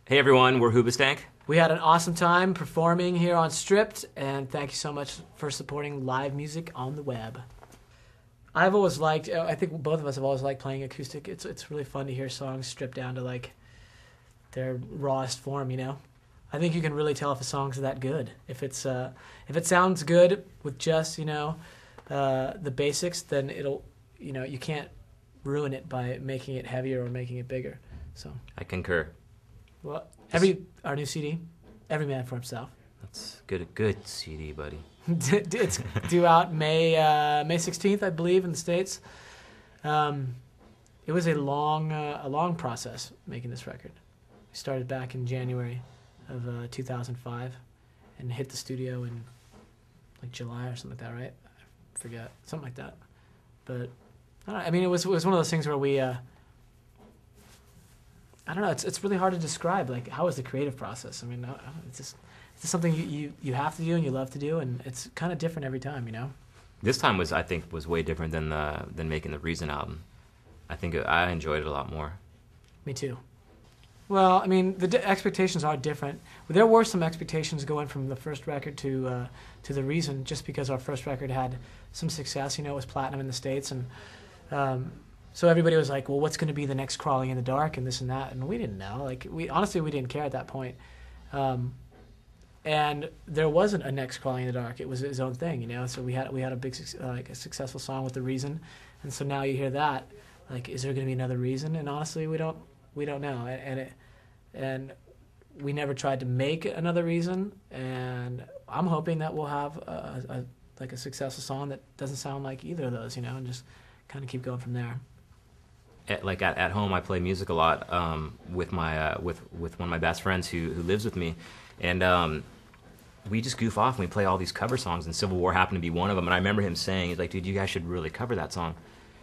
Hey everyone, we're Hoobastank. We had an awesome time performing here on Stripped, and thank you so much for supporting live music on the web. I've always liked, I think both of us have always liked playing acoustic. It's really fun to hear songs stripped down to like their rawest form, you know? I think you can really tell if a song's that good. If it sounds good with just, the basics, then it'll, you can't ruin it by making it heavier or making it bigger. So I concur. Well, our new CD, Every Man for Himself. That's good CD, buddy. It's due out May 16th, I believe, in the States. It was a long process making this record. We started back in January of 2005 and hit the studio in like July or something like that, right? I forget, something like that. But I don't know, I mean, it was one of those things where we. I don't know. It's really hard to describe. Like, how was the creative process? I mean, it's just something you have to do and you love to do, and it's kind of different every time, you know. This time I think was way different than making the Reason album. I think I enjoyed it a lot more. Me too. Well, I mean, the expectations are different. There were some expectations going from the first record to the Reason, just because our first record had some success. It was platinum in the States, and so everybody was like, well, what's going to be the next Crawling in the Dark and this and that? And we didn't know. Like, honestly, we didn't care at that point. And there wasn't a next Crawling in the Dark. It was its own thing, So we had a big, a successful song with The Reason. And so now you hear that, like, is there going to be another Reason? And honestly, we don't know. And we never tried to make another Reason. And I'm hoping that we'll have a successful song that doesn't sound like either of those, and just kind of keep going from there. At home, I play music a lot with my with one of my best friends who lives with me, and we just goof off and we play all these cover songs, and Civil War happened to be one of them. And I remember him saying, he's like, dude, you guys should really cover that song.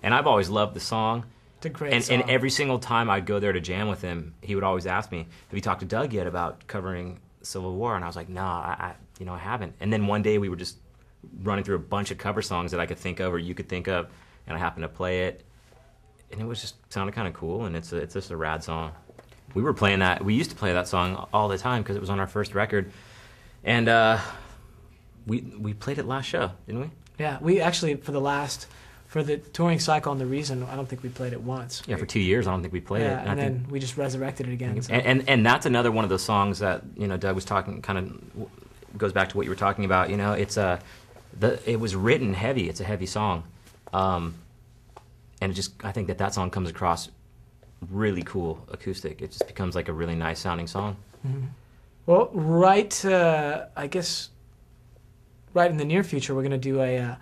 And I've always loved the song. It's a great song. And every single time I'd go there to jam with him, he would always ask me, have you talked to Doug yet about covering Civil War? And I was like, no, I haven't. And then one day we were just running through a bunch of cover songs that I could think of or you could think of, and I happened to play it. And it was just sounded kind of cool, and it's just a rad song. We used to play that song all the time because it was on our first record, and we played it last show, didn't we? Yeah, we actually for the touring cycle on The Reason, I don't think we played it once. Yeah, for 2 years I don't think we played it. And then we just resurrected it again. So. And that's another one of those songs that Doug was talking, kind of goes back to what you were talking about. It was written heavy. It's a heavy song. And I think that song comes across really cool acoustic. It just becomes like a really nice sounding song. Mm-hmm. Well, I guess right in the near future, we're going to do a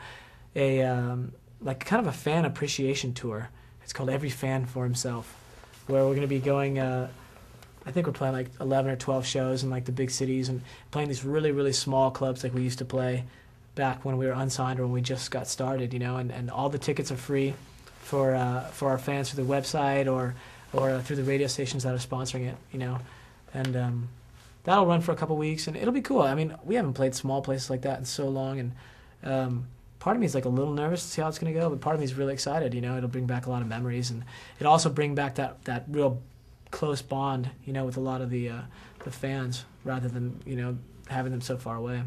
kind of a fan appreciation tour. It's called Every Fan for Himself, where we're going to be going, I think we're playing like 11 or 12 shows in like the big cities and playing these really, really small clubs like we used to play back when we were unsigned or when we just got started, and all the tickets are free for our fans through the website or through the radio stations that are sponsoring it, and that'll run for a couple weeks and it'll be cool. I mean, we haven't played small places like that in so long, and part of me is like a little nervous to see how it's going to go, but part of me is really excited. It'll bring back a lot of memories, and it'll also bring back that real close bond, with a lot of the fans rather than having them so far away.